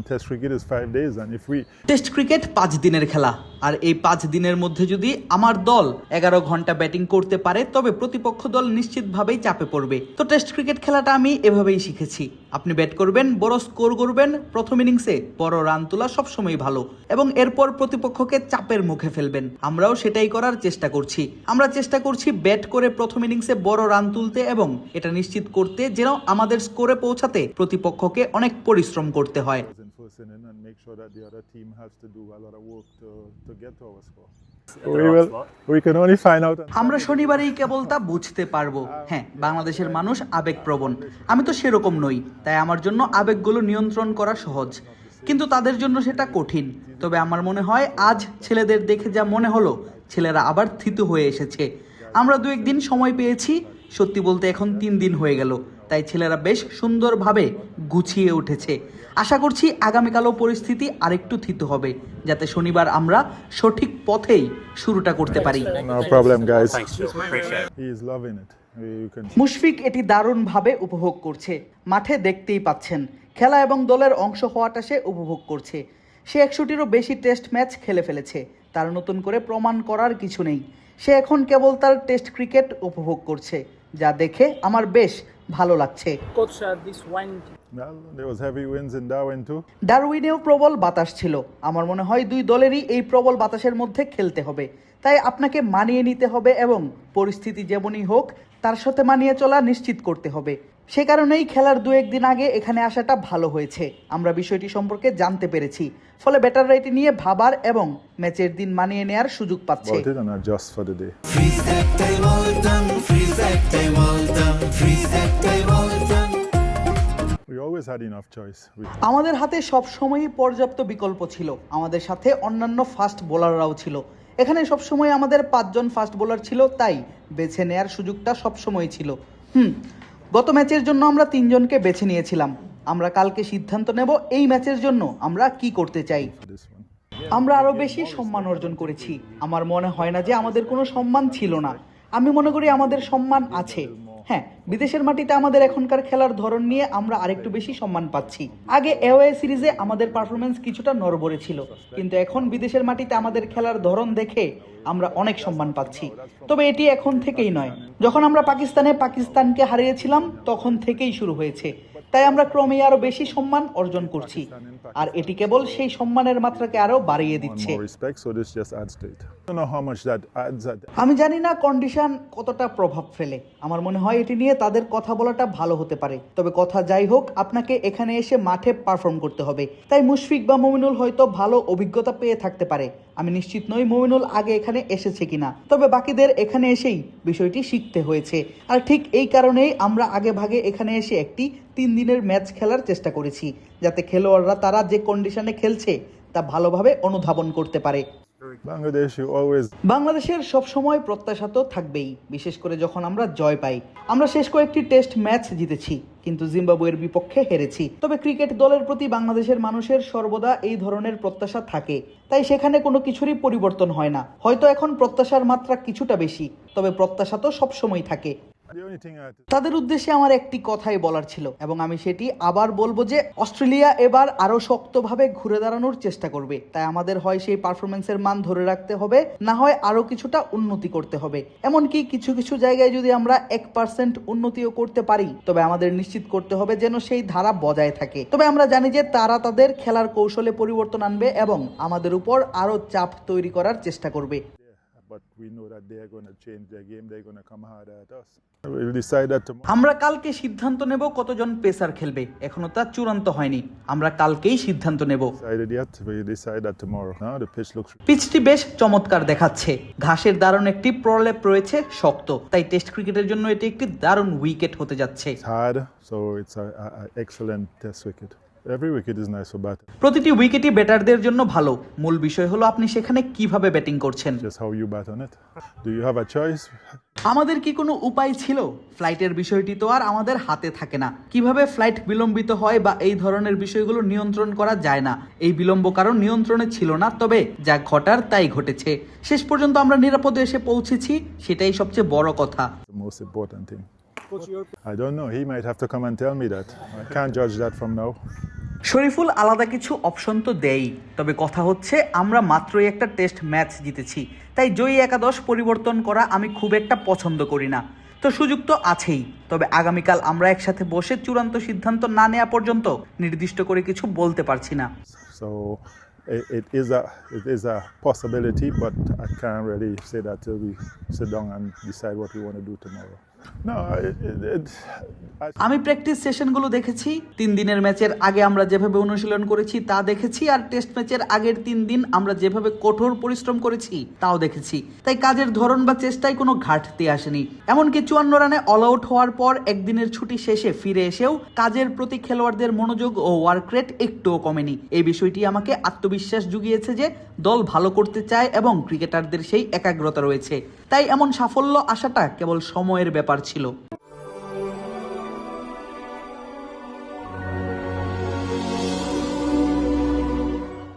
Test cricket is 5 days, and if we test cricket 5 দিনের খেলা, আর এই 5 দিনের মধ্যে যদি আমার দল 11 ঘন্টা ব্যাটিং করতে পারে তবে প্রতিপক্ষ দল নিশ্চিতভাবেই চাপে পড়বে। তো টেস্ট ক্রিকেট খেলাটা আমি এভাবেই শিখেছি। আপনি ব্যাট করবেন, বড় স্কোর করবেন, প্রথম ইনিংসে বড় রান তোলা সবসময় ভালো, এবং এরপর প্রতিপক্ষকে চাপের মুখে ফেলবেন। আমরাও সেটাই করার চেষ্টা করছি। আমরা চেষ্টা করছি ব্যাট করে প্রথম ইনিংসে বড় রান তুলতে এবং এটা নিশ্চিত করতে যেন আমাদের স্কোরে পৌঁছাতে প্রতিপক্ষকে অনেক পরিশ্রম করতে হয়। in first inning and make sure that the other team has to do a lot of work to get to our score. We can only find out. আমরা শনিবারেই কেবল তা বুঝতে পারবো। হ্যাঁ, বাংলাদেশের মানুষ আবেগপ্রবণ, আমি তো সেরকম নই, তাই আমার জন্য আবেগগুলো নিয়ন্ত্রণ করা সহজ, কিন্তু তাদের জন্য সেটা কঠিন। তবে আমার মনে হয় আজ ছেলেদের দেখে যা মনে হলো, ছেলেরা আবার থিতু হয়ে এসেছে। আমরা 2-1 দিন সময় পেয়েছি, সত্যি বলতে এখন 3 দিন হয়ে গেল, তাই ছেলেরা বেশ সুন্দরভাবে গুছিয়ে উঠেছে। আশা করছি আগামীকালও পরিস্থিতি আরেকটু থিতু হবে, যাতে শনিবার আমরা সঠিক পথেই শুরুটা করতে পারি। No problem, guys. Appreciate it. He is loving it. You can Mushfiq এটি দারুণভাবে উপভোগ করছে। মাঠে দেখতেই পাচ্ছেন, খেলা এবং দলের অংশ হওয়াটা সে উপভোগ করছে। সে 100টিরও বেশি টেস্ট ম্যাচ খেলে ফেলেছে, তার নতুন করে প্রমাণ করার কিছু নেই। সে এখন কেবল তার টেস্ট ক্রিকেট উপভোগ করছে, যা দেখে আমার বেশ ভালো লাগছে। Coach, this wind. Well, there was heavy winds in Darwin too. ডারউইনেও প্রবল বাতাস ছিল। আমার মনে হয় 2 দলেরই এই প্রবল বাতাসের মধ্যে খেলতে হবে, তাই আপনাকে মানিয়ে নিতে হবে এবং পরিস্থিতি যেমনই হোক তার সাথে মানিয়ে চলা নিশ্চিত করতে হবে। সে কারণেই খেলার 2-1 দিন আগে এখানে আসাটা ভালো হয়েছে। আমরা বিষয়টি সম্পর্কে জানতে পেরেছি, ফলে ব্যাটাররা এটি নিয়ে ভাবার এবং ম্যাচের দিন মানিয়ে নেয়ার সুযোগ পাচ্ছে। About it and adjust for the day. We always had enough choice. আমাদের হাতে সবসময়ই পর্যাপ্ত বিকল্প ছিল। আমাদের সাথে অন্যান্য ফাস্ট বোলাররাও ছিল। এখানে সবসময় আমাদের 5 জন ফাস্ট বোলার ছিল, তাই বেছে নেয়ার সুযোগটা সবসময় ছিল। গত ম্যাচের জন্য আমরা 3 জনকে বেছে নিয়েছিলাম। আমরা কালকে সিদ্ধান্ত নেব এই ম্যাচের জন্য আমরা কি করতে চাই। This one. আমরা আরো বেশি সম্মান অর্জন করেছি। আমার মনে হয় না যে আমাদের কোনো সম্মান ছিল না। আমি মনে করি আমাদের সম্মান আছে। হ্যাঁ, বিদেশের মাটিতে আমাদের এখনকার খেলার ধরন নিয়ে আমরা আরেকটু বেশি সম্মান পাচ্ছি। আগে এওয়ে সিরিজে আমাদের পারফরমেন্স কিছুটা নড়বড়ে ছিল, কিন্তু এখন বিদেশের মাটিতে আমাদের খেলার ধরন দেখে আমরা অনেক সম্মান পাচ্ছি। তবে এটি এখন থেকেই নয়, যখন আমরা পাকিস্তানকে হারিয়েছিলাম তখন থেকেই শুরু হয়েছে। তাই আমরা ক্রমেই আরো বেশি সম্মান অর্জন করছি, আর এটি কেবল সেই সম্মানের মাত্রাকে আরো বাড়িয়ে দিচ্ছে। More respect, so this just adds to it. I don't know how much that adds. আমি জানি না কন্ডিশন কতটা প্রভাব ফেলে। আমার মনে হয় এটি নিয়ে তাদের কথা বলাটা ভালো হতে পারে। তবে কথা যাই হোক, আপনাকে এখানে এসে মাঠে পারফর্ম করতে হবে। তাই মুশফিক বা মুমিনুল হয়তো ভালো অভিজ্ঞতা পেয়ে থাকতে পারে। আমি নিশ্চিত নই মুমিনুল আগে এখানে এসেছে কিনা, তবে বাকিদের এখানে এসেই বিষয়টি শিখতে হয়েছে। আর ঠিক এই কারণেই আমরা আগে ভাগে এখানে এসে একটি 3 দিনের ম্যাচ খেলার চেষ্টা করেছি, যাতে খেলোয়াড়রা তারা যে কন্ডিশনে খেলছে তা ভালোভাবে অনুধাবন করতে পারে। Bangladesh, you always. বাংলাদেশের সবসময় প্রত্যাশা তো থাকবেই, বিশেষ করে যখন আমরা জয় পাই। আমরা শেষ কয়েকটি টেস্ট ম্যাচ জিতেছি, কিন্তু জিম্বাবুয়ের বিপক্ষে হেরেছি। তবে ক্রিকেট দলের প্রতি বাংলাদেশের মানুষের সর্বদা এই ধরনের প্রত্যাশা থাকে, তাই সেখানে কোনো কিছুরই পরিবর্তন হয় না। হয়তো এখন প্রত্যাশার মাত্রা কিছুটা বেশি, তবে প্রত্যাশা তো সবসময় থাকে। The only thing I had to তাদের উদ্দেশ্যে আমার একটি কথাই বলার ছিল, এবং আমি সেটি আবার বলবো যে অস্ট্রেলিয়া এবার আরো শক্তভাবে ঘুরে দাঁড়ানোর চেষ্টা করবে। তাই আমাদের হয় সেই পারফরমেন্সের মান ধরে রাখতে হবে, না হয় আরো কিছুটা উন্নতি করতে হবে। এমনকি কিছু কিছু জায়গায় যদি আমরা 1% উন্নতিও করতে পারি, তবে আমাদের নিশ্চিত করতে হবে যেন সেই ধারা বজায় থাকে। তবে আমরা জানি যে তারা তাদের খেলার কৌশলে পরিবর্তন আনবে এবং আমাদের উপর আরো চাপ তৈরি করার চেষ্টা করবে। but we know that they are going to change their game. They're going to come harder at us. We'll decide that tomorrow. আমরা কালকে সিদ্ধান্ত নেব কতজন পেসার খেলবে, এখনো তা চূড়ান্ত হয়নি। আমরা কালকেই সিদ্ধান্ত নেব। Decided yet? We'll decide that tomorrow. Now the pitch looks. পিচটি বেশ চমৎকার দেখাচ্ছে। ঘাসের দারুণ একটি প্রলেপ রয়েছে, শক্ত, তাই টেস্ট ক্রিকেটের জন্য এটি একটি দারুণ উইকেট হতে যাচ্ছে। It's hard, so it's an excellent test wicket. Every wicket is nice for batting. প্রতিটি উইকেটই ব্যাটারদের জন্য ভালো। মূল বিষয় হলো আপনি সেখানে কিভাবে ব্যাটিং করছেন। Just how you bat on it. Do you have a choice? আমাদের কি কোনো উপায় ছিল? ফ্লাইটের বিষয়টি তো আর আমাদের হাতে থাকে না। কিভাবে ফ্লাইট বিলম্বিত হয় বা এই ধরনের বিষয়গুলো নিয়ন্ত্রণ করা যায় না। এই বিলম্ব কারণ নিয়ন্ত্রণে ছিল না, তবে যা ঘটার তাই ঘটেছে। শেষ পর্যন্ত আমরা নিরাপদে এসে পৌঁছেছি, সেটাই সবচেয়ে বড় কথা। The most important thing. Coach, your I don't know. He might have to come and tell me that. I can't judge that from now. Shariful আলাদা কিছু অপশন তো দেয়, তবে কথা হচ্ছে আমরা মাত্রই একটা টেস্ট ম্যাচ জিতেছি, তাই জয়ী একাদশ পরিবর্তন করা আমি খুব একটা পছন্দ করি না। তো সুযোগ তো আছেই, তবে আগামীকাল আমরা একসাথে বসে চূড়ান্ত সিদ্ধান্ত না নেওয়া পর্যন্ত নির্দিষ্ট করে কিছু বলতে পারছি না। So it is a possibility, but I can't really say that till we sit down and decide what we want to do tomorrow. No, আমি প্র্যাকটিস সেশনগুলো দেখেছি, 3 দিনের ম্যাচের আগে আমরা যেভাবে অনুশীলন করেছি তা দেখেছি, আর টেস্ট ম্যাচের আগের 3 দিন আমরা যেভাবে কঠোর পরিশ্রম করেছি তাও দেখেছি। তাই কাজের ধরন বা চেষ্টায় কোনো ঘাটতি আসেনি। এমনকি 54 রানে অল আউট হওয়ার পর একদিনের ছুটি শেষে ফিরে এসেও কাজের প্রতি খেলোয়াড়দের মনোযোগ ও ওয়ার্ক রেট একটুও কমেনি। এই বিষয়টি আমাকে আত্মবিশ্বাস জুগিয়েছে যে দল ভালো করতে চায় এবং ক্রিকেটারদের সেই একাগ্রতা রয়েছে। তাই এমন সাফল্য আসাটা কেবল সময়ের ব্যাপার ছিল।